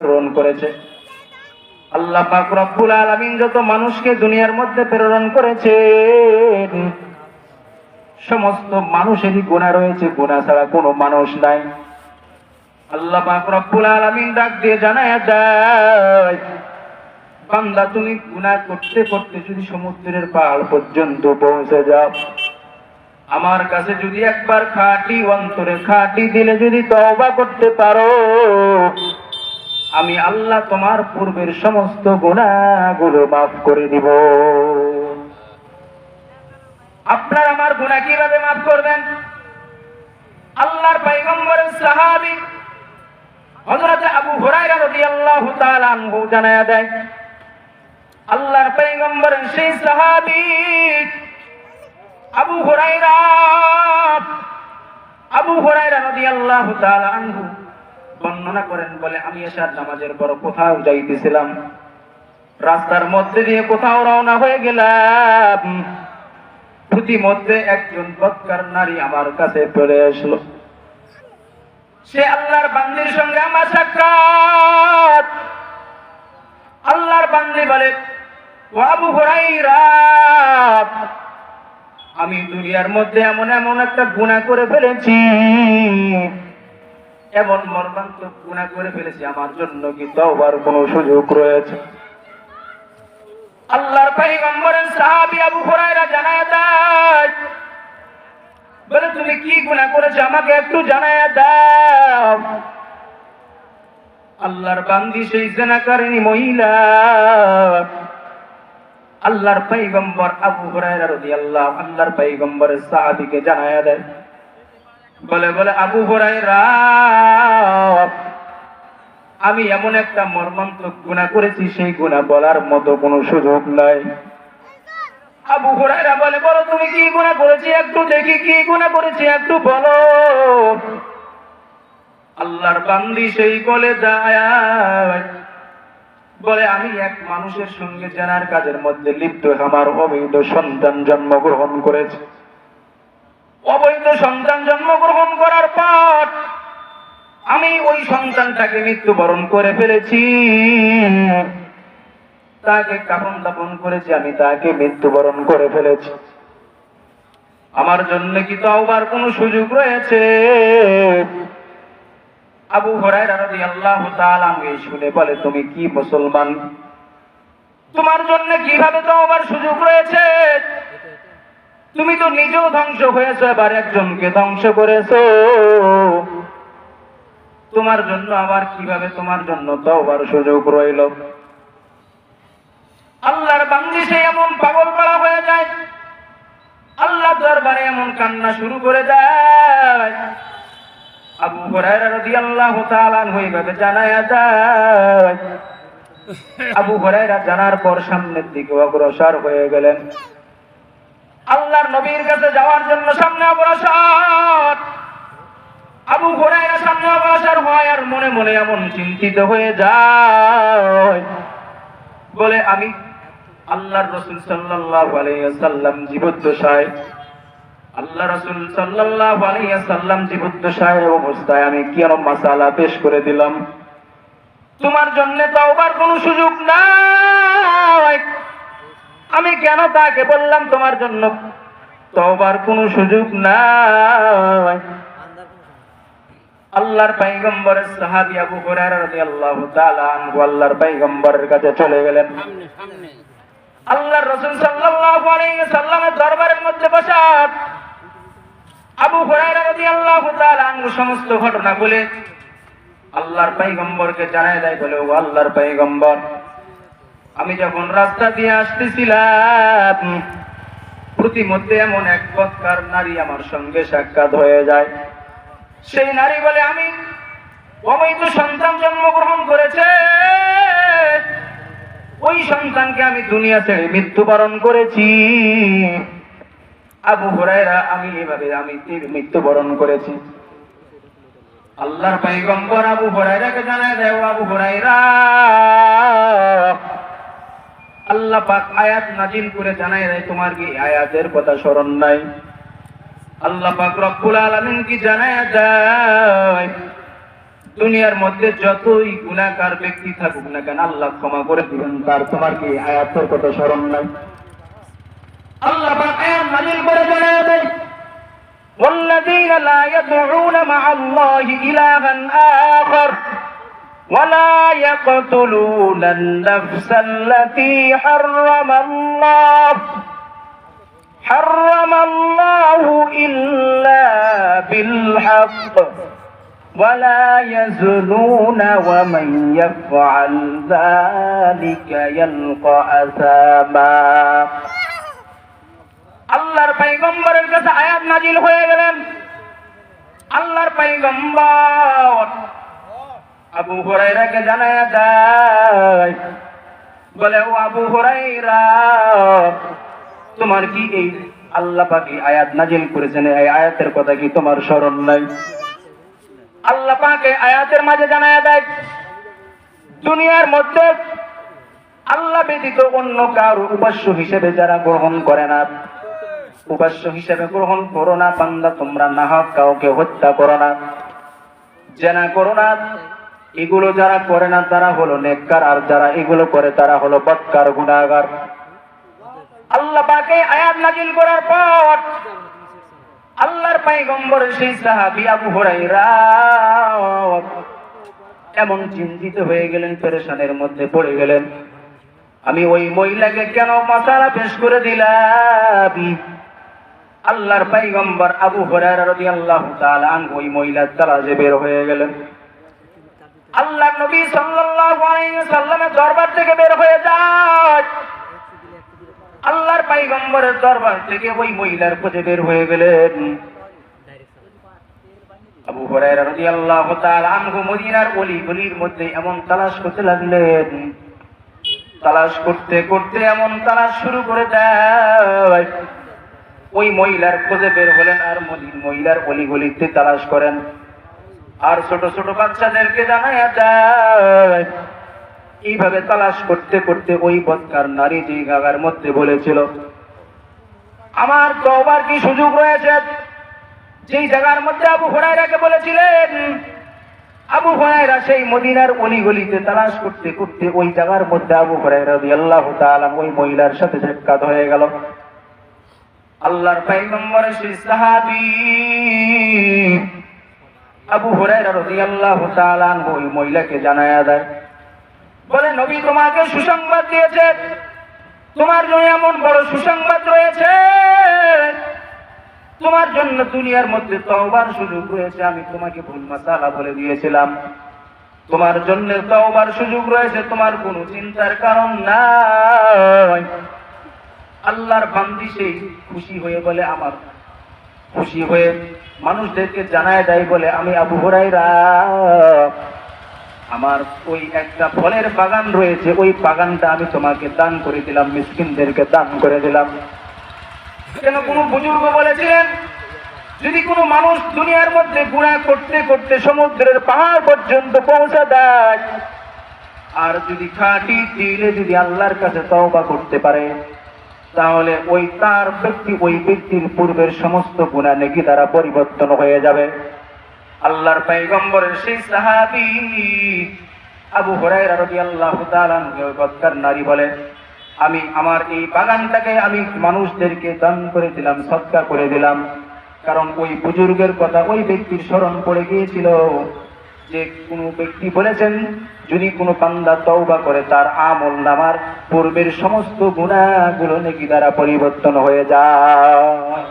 প্রেরণ করেছে। আল্লাহ পাক রব্বুল আলামিন যত মানুষকে দুনিয়ার মধ্যে প্রেরণ করেছেন, সমস্ত মানুষেরই গুনাহ রয়েছে, গুনাহ ছাড়া কোনো মানুষ নাই। আল্লাহ পাক রব্বুল আলামিন ডাক দিয়ে জানায়া দেয়, বান্দা তুমি গুনাহ করতে করতে যদি সমুদ্রের পাড় পর্যন্ত পৌঁছে যাও, আমার কাছে যদি একবার খাঁটি অন্তরে খাঁটি দিলে যদি তওবা করতে পারো, আমি আল্লাহ তোমার পূর্বের সমস্ত গুনাহগুলো মাফ করে দিব। আপনার আমার গুনাহ কিভাবে মাফ করবেন? আল্লাহর পয়গম্বরের সাহাবী হযরত আবু হুরায়রা রাদিয়াল্লাহু তাআলা আনহু জানায়া দেয়, আল্লাহর পয়গম্বরের সেই সাহাবী আবু হুরায়রা রাদিয়াল্লাহু তাআলা আনহু বর্ণনা করেন, বলে আমি এশার নামাজের পর কোথাও যাইতেছিলাম, রাস্তার মধ্যে দিয়ে কোথাও রওনা হয়ে গেলাম, প্রতিমধ্যে একজন বদকার নারী আমার কাছে চলে আসলো। সে আল্লাহর বান্দির সঙ্গে আমার সাক্ষাৎ। আল্লাহর বান্দি বলে, ও আবু হুরায়রা, আমি দুনিয়ার মধ্যে এমন এমন একটা গুনাহ করে ফেলেছি, এমন মর্মান্তিক গুনাহ করে ফেলেছি, আমার জন্য কি তওবার কোনো সুযোগ রয়েছে? আল্লাহর পয়গম্বরের সাহাবী আবু হুরায়রা জানায়া দেয়, বলে তুমি কি গুনাহ করেছো আমাকে একটু জানায়া দাও। আল্লাহর বান্দি সেই জিনাকারিনী মহিলা আল্লাহর পয়গম্বর আবু হুরায়রা রাদিয়াল্লাহু আল্লাহর পয়গম্বরের সাহাবীকে জানায়া দেয়, বলে আবু হুরায়রা, আমি এমন একটা মর্মান্তিক গুনাহ করেছি, সেই গুনাহ বলার মতো কোনো সুযোগ নাই। আবু হুরায়রা বলে, বলো তুমি কি গুনাহ করেছি একটু দেখি, কি গুনাহ করেছি একটু বলো। আল্লাহর বান্দি সেই বলে যায়, বলে আমি এক মানুষের সঙ্গে জানার কাজের মধ্যে লিপ্ত, আমার অবৈধ সন্তান জন্মগ্রহণ করেছে। অবৈধ সন্তান জন্মগ্রহণ করার পর আমি ওই সন্তানটাকে মৃত্যুবরণ করে ফেলেছি, তাকে কাফন দাফন করেছি, আমি তাকে মৃত্যুবরণ করে ফেলেছি। আমার জন্য কি তওবার কোনো সুযোগ রয়েছে? আবু হুরায়রা রাদিয়াল্লাহু তাআলা এই শুনে বলে, তুমি কি মুসলমান? তোমার জন্য কিভাবে তওবার সুযোগ রয়েছে? তুমি তো নিজেও ধ্বংস হয়েছো, এবার একজনকে ধ্বংস করেছো, তোমার জন্য আবার কিভাবে তোমার জন্য তওবার সুযোগ রইল? আল্লাহর বান্দি সে এমন পাগল পাড়া হয়ে যায়, আল্লাহ দরবারে এমন কান্না শুরু করে দেয়। আবু হুরায়রা রাদিয়াল্লাহু তাআলা আনহু এইভাবে জানায়া দেয়। আবু হুরায়রা জানার পর সামনের দিকে অগ্রসর হয়ে গেলেন, আল্লাহর নবীর কাছে যাওয়ার জন্য সামনে অগ্রসর। আবু হুরায়রা সামনে অগ্রসর হয় আর মনে মনে এমন চিন্তিত হয়ে যায়, বলে আমি আল্লাহর রাসূল সাল্লাল্লাহু আলাইহি ওয়াসাল্লাম জীবদ্দশায়, আল্লাহ রাসূল সাল্লাল্লাহু আলাইহি ওয়াসাল্লাম জীবদ্দশায় অবস্থায় আমি কেন মাসালা পেশ করে দিলাম? তোমার জন্য তওবার কোনো সুযোগ নাই, আমি কেন তাকে বললাম তোমার জন্য তওবার কোনো সুযোগ নাই? আল্লাহর পয়গম্বরের সাহাবী আবু হুরায়রা রাদিয়াল্লাহু তাআলা আনহু আল্লাহর পয়গম্বরের কাছে চলে গেলেন। আল্লাহর রাসূল সাল্লাল্লাহু আলাইহি ওয়াসাল্লামের দরবারের মধ্যে বসা আবু হুরায়রা রাদিয়াল্লাহু তাআলা আনহু সমস্ত ঘটনা বলে আল্লাহর পয়গম্বরকে জানায় দেয়, বলে ও আল্লাহর পয়গম্বর, আমি যখন রাস্তা দিয়ে আসতেছিলাম, প্রতিমধ্যে এমন এক বদকার নারী আমার সঙ্গে সাক্ষাৎ হয়ে যায়। সেই নারী বলে, আমি অবৈধ সন্তান জন্মগ্রহণ করেছে, ওই সন্তানকে আমি দুনিয়া ছেড়ে মৃত্যুবরণ করেছি। আবু হুরায়রা, আমি এভাবে আমি মৃত্যুবরণ করেছি। আল্লাহর পয়গম্বর আবু হুরায়রাকে জানায় দেয়, আবু হুরায়রা, আল্লাহ পাক আয়াত নাজিল করে জানায় দেয়, তোমার কি আয়াতের কথা স্মরণ নাই? আল্লাহ পাক রব্বুল আলামিন কি জানায় দেয়, দুনিয়ার মধ্যে যতই গুনাহগার ব্যক্তি থাকুক না কেন আল্লাহ ক্ষমা করে দিবেন। তার তোমার কি আয়াতের কথা স্মরণ নাই? আল্লাহ পাক আয়াত নাযিল করে জানায় দেয়, والذين لا يدعون مع الله إلها آخر ولا يقتلون النفس التي حرم الله إلا بالحق ولا يزنون ومن يفعل ذلك يلقى أثاما। আল্লাহর পয়গম্বরের কাছে আয়াত নাজিল হয়ে গেলেন। আল্লাহর পয়গম্বর আবু হুরায়রাকে জানায়া দেয়, বলে ও আবু হুরায়রা, তোমার কি এই আল্লাহ পাক আয়াত নাজিল করেছেন, এই আয়াতের কথা কি তোমার স্মরণ নাই? আল্লাহ পাক এই আয়াতের মাঝে জানায়া দেয়, দুনিয়ার মধ্যে আল্লাহ ব্যতীত অন্য কারো উপাস্য হিসেবে যারা গ্রহণ করে না, উপাস্য হিসেবে গ্রহণ করো না, বান্দা তোমরা না হক কাউকে হত্যা করো না, জেনা করো না, এগুলো যারা করে না তারা হলো নেককার, আর যারা এগুলো করে তারা হলো বদকার, গুনাহগার। আল্লাহ পাক এই আয়াত নাযিল করার পর আল্লাহর পয়গম্বরের সেই সাহাবী আবু হুরায়রা এমন চিন্তিত হয়ে গেলেন, পেরেশানের মধ্যে পড়ে গেলেন, আমি ওই মহিলাকে কেন মাসালা পেশ করে দিলাম? আল্লাহর পয়গম্বর আবু হুরায়রা রাদিয়াল্লাহু তাআলা আনহু ওই মহিলার তালাশে বের হয়ে গেলেন। আল্লাহর নবী সাল্লাল্লাহু আলাইহি ওয়াসাল্লামের দরবার থেকে বের হয়ে যায়, আল্লাহর পয়গম্বরের দরবার থেকে ওই মহিলার খোঁজে বের হয়ে গেলেন। আবু হুরায়রা রাদিয়াল্লাহু তাআলা আনহু মদিনার অলি গলির মধ্যে এমন তালাশ করতে লাগলেন, তালাশ করতে করতে এমন তালাশ শুরু করে দেয়, ওই মহিলার খোঁজে বের হলেন আর মহিলার অলি গলিতে তালাশ করেন, আর ছোট ছোট বাচ্চাদেরকে জানায়া দেয়। এইভাবে তালাশ করতে করতে ওই বদকার নারী যে জায়গার মধ্যে বলেছিল আমার তওবার কি সুযোগ রয়েছে, যেই জায়গার মধ্যে আবু হুরায়রাকে বলেছিলেন, আবু হুরায়রা সেই মদিনার অলিগলিতে তালাশ করতে করতে ওই জায়গার মধ্যে আবু হুরায়রা রাদিয়াল্লাহু তাআলা ওই মহিলার সাথে সাক্ষাৎ হয়ে গেল। আল্লাহর পয়গম্বরের সেই সাহাবী আবু হুরায়রা রাদিয়াল্লাহু তাআলা ওই মহিলাকে জানায়া দেয়, বলে নবী তোমাকে সুসংবাদ দিয়েছে, তোমার জন্য এমন বড় সুসংবাদ রয়েছে, তোমার জন্য দুনিয়ার মধ্যে তওবার সুযোগ রয়েছে। আমি তোমাকে ভুল মাসালা বলে দিয়েছিলাম, তোমার জন্য তওবার সুযোগ রয়েছে, তোমার কোনো চিন্তার কারণ নাই। আল্লাহর বান্দি সেই খুশি হয়ে বলে, আমার খুশি হয়ে মানুষদেরকে জানায় দেয়, বলে আমি আবু হুরায়রা, আমার ওই একটা ফলের বাগান রয়েছে, ওই বাগানটা আমি তোমাকে দান করে দিলাম, মিসকিনদেরকে দান করে দিলাম। কেন কোনো বুজুর্গ বলেছিলেন, যদি কোনো মানুষ দুনিয়ার মধ্যে গুনাহ করতে করতে সমুদ্রের পাহাড় পর্যন্ত পৌঁছে দেয়, আর যদি খাঁটি দিলে যদি আল্লাহর কাছে তওবা করতে পারে, তাহলে ওই ব্যক্তির পূর্বের সমস্ত গুনাহ নেকি দ্বারা পরিবর্তন হয়ে যাবে। আল্লাহর পয়গম্বরের সেই সাহাবী আবু হুরায়রা রাদিয়াল্লাহু তাআলা ওই বদকার নারী বলে, আমি আমার এই বাগানটাকে আমি মানুষদেরকে দান করে দিলাম, সদকা করে দিলাম, কারণ ওই বুজুর্গের কথা ওই ব্যক্তির স্মরণ পড়ে গিয়েছিল, যে কোনো ব্যক্তি বলেছেন যদি কোনো বান্দা তওবা করে তার আমলনামার পূর্বের সমস্ত গুনাহগুলো নেকি দ্বারা পরিবর্তন হয়ে যায়।